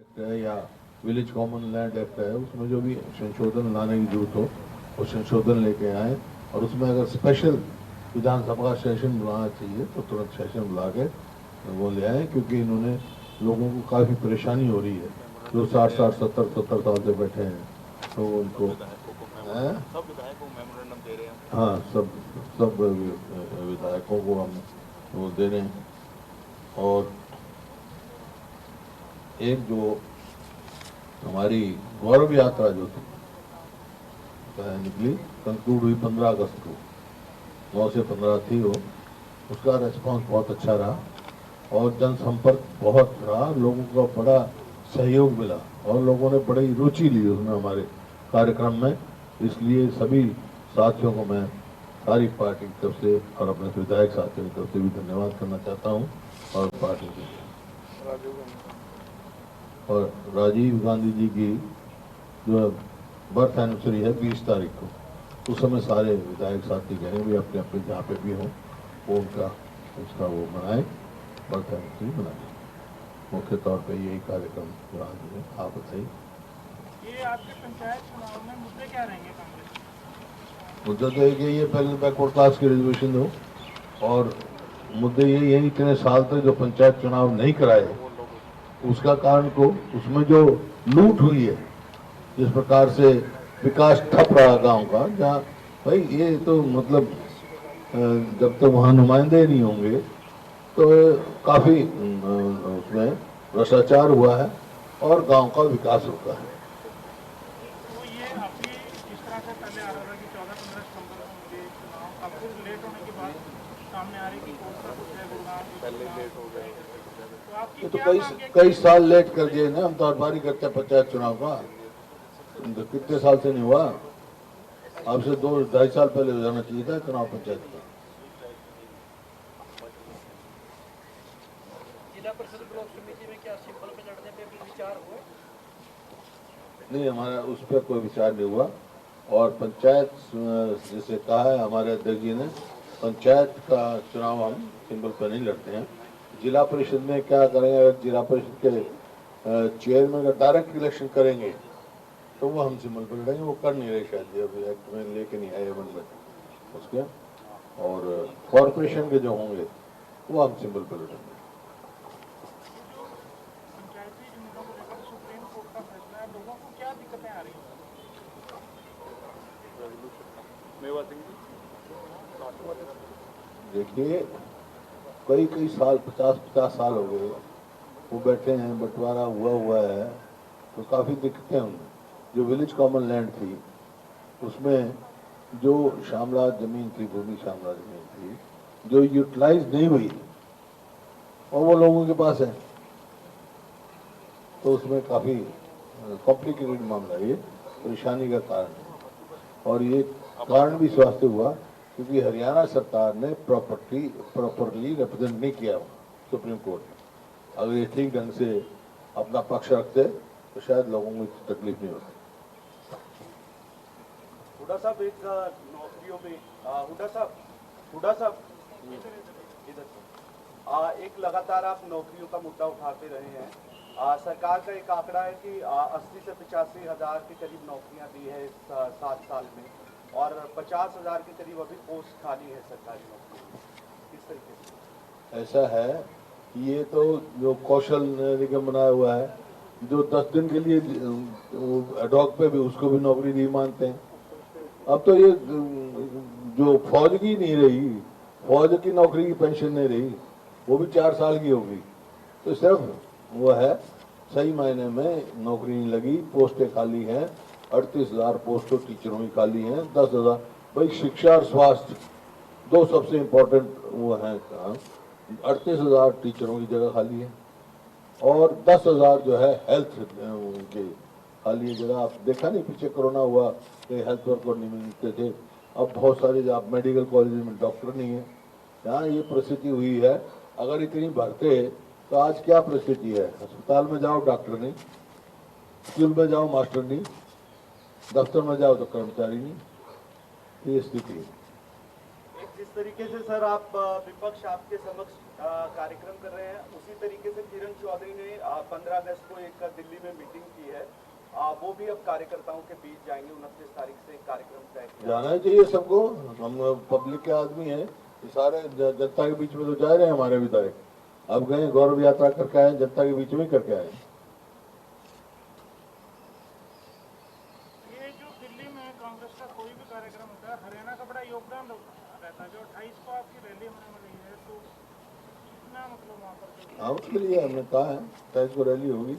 Act है या village common land act है, उसमें जो भी संशोधन लाने की जरूरत हो वो संशोधन लेके आए, और उसमें अगर स्पेशल विधानसभा का सेशन बुलाना चाहिए तो तुरंत सेशन बुला के वो ले आए, क्योंकि इन्होंने लोगों को काफ़ी परेशानी हो रही है जो 60-60, 70-70 साल से बैठे हैं, तो उनको सब विधायकों को मेमोरेंडम दे रहे हैं। हाँ, सब विधायकों को हम वो दे रहे हैं। और एक जो हमारी गौरव यात्रा जो थी निकली, कंक्लूड हुई 15 अगस्त को, 9 से 15 थी वो, उसका रेस्पॉन्स बहुत अच्छा रहा और जनसंपर्क बहुत रहा, लोगों का बड़ा सहयोग मिला और लोगों ने बड़ी रुचि ली उसमें हमारे कार्यक्रम में। इसलिए सभी साथियों को मैं सारी पार्टी की तरफ से और अपने विधायक साथियों की तरफ से भी धन्यवाद करना चाहता हूँ, और पार्टी की और राजीव गांधी जी की जो बर्थ एनिवर्सरी है 20 तारीख को, उस समय सारे विधायक साथी कहें भी अपने अपने जहाँ पे भी हों वो उनका उसका वो मनाएं, बर्थ एनिवर्सरी मनाएं। मुख्य तौर पे यही कार्यक्रम जो आज है। आप बताइए, ये आपके पंचायत चुनाव में मुद्दे क्या रहेंगे कांग्रेस? मुद्दा तो है कि ये पहले बैकवर्ड क्लास की रिजर्वेशन दो, और मुद्दे यही है इतने साल तक जो पंचायत चुनाव नहीं कराए उसका कारण को, उसमें जो लूट हुई है, जिस प्रकार से विकास ठप रहा गांव का, जहाँ भाई ये तो मतलब जब तक वहाँ नुमाइंदे नहीं होंगे तो काफ़ी उसमें भ्रष्टाचार हुआ है और गांव का विकास रुका है। तो ये अभी जिस तरह से पहले आ रहा था कि 14-15 सितंबर को होंगे चुनाव, अब फिर लेट होने के बाद सामने आ रही कि कोर्ट का कुछ है, गुरुग्राम पहले लेट हो गए, तो आपकी ये तो क्या मांग है? कई साल लेट कर दिए ना, हम तो हर बार ही करते हैं पंचायत चुनाव का, तो कितने साल से नहीं हुआ, अब से 2-2.5 साल पहले हो जाना चाहिए था चुनाव पंचायत का। जिला परिषद ब्लॉक समिति में क्या सिंपल पे लड़ने पे भी विचार हुए? नहीं, हमारा उस पर कोई विचार नहीं हुआ, और पंचायत जैसे कहा है हमारे अध्यक्ष जी ने, पंचायत का चुनाव हम सिंबल पर नहीं लड़ते हैं। जिला परिषद में क्या करेंगे, अगर जिला परिषद के चेयरमैन का डायरेक्ट इलेक्शन करेंगे तो वो हम सिंबल पर लड़ेंगे, वो कर नहीं रहे शायद, अभी एक्ट में लेके नहीं आए अमेंडमेंट उसके, और कॉरपोरेशन के जो होंगे वो हम सिंबल पर लड़ेंगे। पंचायती चुनाव को लेकर सुप्रीम कोर्ट का फैसला है, लोगों को क्या दिक्कतें आ रही हैं? देखिए, कई साल 50-50 साल हो गए वो बैठे हैं, बंटवारा हुआ है, तो काफ़ी दिक्कतें होंगी। जो विलेज कॉमन लैंड थी उसमें जो शामलात जमीन थी, भूमि शामलात जमीन थी, जो यूटिलाइज नहीं हुई और वो लोगों के पास है, तो उसमें काफ़ी कॉम्प्लिकेटेड मामला, ये परेशानी का कारण है। और ये कारण भी स्वास्थ्य हुआ क्योंकि हरियाणा सरकार ने प्रॉपरली रिप्रेजेंट नहीं किया सुप्रीम कोर्ट में। अगर ये ठीक ढंग से अपना पक्ष रखते तो शायद लोगों को इतनी तकलीफ नहीं होती। हुड्डा साहब, एक नौकरियों में हुड्डा साहब एक लगातार आप नौकरियों का मुद्दा उठाते रहे हैं। सरकार का एक आंकड़ा है कि 80 से 85 हजार के करीब नौकरियां दी है इस 7 साल में, और 50 हजार के करीब अभी पोस्ट खाली है सरकारी नौकरी। किस तरीके से? ऐसा है कि ये तो जो कौशल निगम बनाया हुआ है, जो 10 दिन के लिए एडॉक पे भी उसको भी नौकरी नहीं मानते हैं। अब तो ये जो फौज की नहीं रही, फौज की नौकरी की पेंशन नहीं रही, वो भी 4 साल की होगी, तो सिर्फ वो है, सही मायने में नौकरी नहीं लगी, पोस्टें खाली हैं, 38,000 पोस्टों टीचरों की खाली हैं, 10,000 भाई शिक्षा और स्वास्थ्य दो सबसे इम्पोर्टेंट वो हैं काम, 38,000 टीचरों की जगह खाली है और 10,000 जो है हेल्थ उनके खाली जगह। आप देखा नहीं पीछे कोरोना हुआ कि हेल्थ वर्कर नहीं मिलते थे, अब बहुत सारे आप मेडिकल कॉलेज में डॉक्टर नहीं है। यहाँ ये परिस्थिति हुई है, अगर इतनी भरते तो आज क्या परिस्थिति है, अस्पताल में जाओ डॉक्टर नहीं, स्कूल में जाओ मास्टर नहीं, दफ्तर में जाओ तो कर्मचारी नहीं, ये स्थिति है। जिस तरीके से सर आप विपक्ष आपके समक्ष कार्यक्रम कर रहे हैं। उसी तरीके से किरण चौधरी ने 15 अगस्त को एक दिल्ली में मीटिंग की है, वो भी अब कार्यकर्ताओं के बीच जाएंगे। 29 तारीख से एक कार्यक्रम तय किया। जाना ही चाहिए सबको, हम पब्लिक के आदमी हैं, ये सारे जनता के बीच में तो जा रहे हैं हमारे विधायक। अब गए गौरव यात्रा करके आए, जनता के बीच में करके आए। ये जो दिल्ली में कांग्रेस का कोई भी कार्यक्रम होता है, हरियाणा का बड़ा योगदान रहता है। जो 28 को आपकी रैली होने वाली है, तो कितना मतलब वहाँ पर हाँ, उसके लिए हमने कहा है 28 को रैली होगी,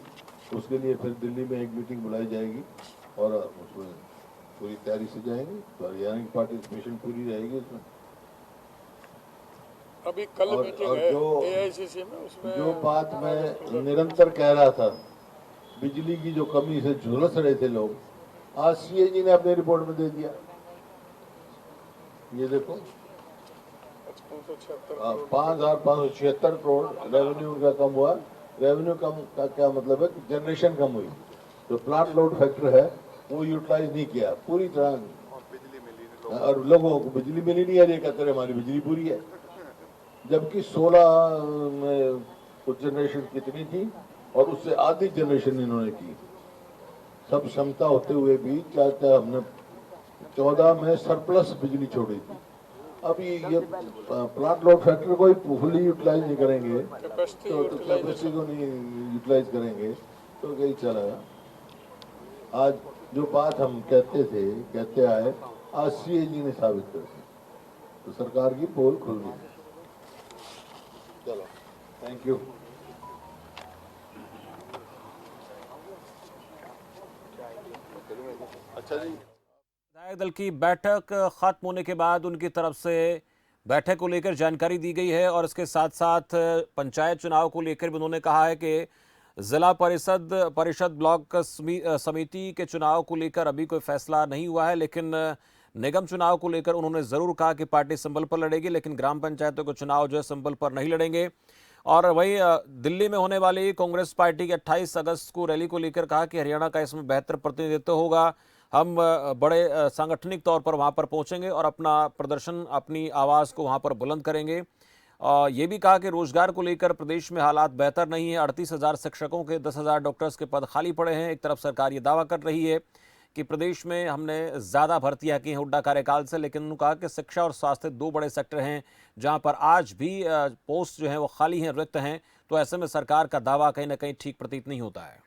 उसके लिए फिर दिल्ली में एक मीटिंग बुलाई जाएगी और उसमें पूरी तैयारी से जाएंगे। तो हरियाणा की पार्टिसिपेशन पूरी रहेगी उसमें। अभी कल और मीटिंग है जो AICC में, उसमें जो बात मैं निरंतर कह रहा था, बिजली की जो कमी से झुलस रहे थे लोग, आज CAG ने अपने रिपोर्ट में दे दिया। ये देखो 576 5,576 करोड़ रेवेन्यू का कम हुआ। रेवेन्यू कम का क्या मतलब है कि जनरेशन कम हुई। जो प्लांट लोड फैक्टर है वो यूटिलाइज नहीं किया पूरी तरह, और लोगों को बिजली मिली नहीं। है कहते रहे हमारी बिजली पूरी है, जबकि 16 में कुछ जनरेशन कितनी थी और उससे आधी जनरेशन इन्होंने की। सब क्षमता होते हुए भी क्या हमने 14 में सरप्लस बिजली छोड़ी थी। अभी ये प्लांट लोड फैक्टर को ही फुली यूटिलाइज नहीं करेंगे, तो कैपेसिटी को नहीं यूटिलाइज करेंगे तो कहीं चलेगा। आज जो बात हम कहते आए, आज CAG ने साबित कर दी, तो सरकार की पोल खुल गई। चलो, थैंक यू। अच्छा जी, विधायक दल की बैठक खत्म होने के बाद उनकी तरफ से बैठक को लेकर जानकारी दी गई है और इसके साथ साथ पंचायत चुनाव को लेकर भी उन्होंने कहा है कि जिला परिषद ब्लॉक समिति के चुनाव को लेकर अभी कोई फैसला नहीं हुआ है, लेकिन निगम चुनाव को लेकर उन्होंने जरूर कहा कि पार्टी सिंबल पर लड़ेगी, लेकिन ग्राम पंचायतों के चुनाव जो है सिंबल पर नहीं लड़ेंगे। और वही दिल्ली में होने वाली कांग्रेस पार्टी की 28 अगस्त को रैली को लेकर कहा कि हरियाणा का इसमें बेहतर प्रतिनिधित्व होगा, हम बड़े सांगठनिक तौर पर वहां पर पहुंचेंगे और अपना प्रदर्शन, अपनी आवाज़ को वहां पर बुलंद करेंगे। ये भी कहा कि रोजगार को लेकर प्रदेश में हालात बेहतर नहीं है। 38,000 शिक्षकों के 10,000 डॉक्टर्स के पद खाली पड़े हैं। एक तरफ सरकार ये दावा कर रही है कि प्रदेश में हमने ज़्यादा भर्तियां की हैं हुड्डा कार्यकाल से, लेकिन उन्होंने कहा कि शिक्षा और स्वास्थ्य 2 बड़े सेक्टर हैं जहां पर आज भी पोस्ट जो हैं वो खाली हैं, रिक्त हैं। तो ऐसे में सरकार का दावा कहीं ना कहीं ठीक प्रतीत नहीं होता है।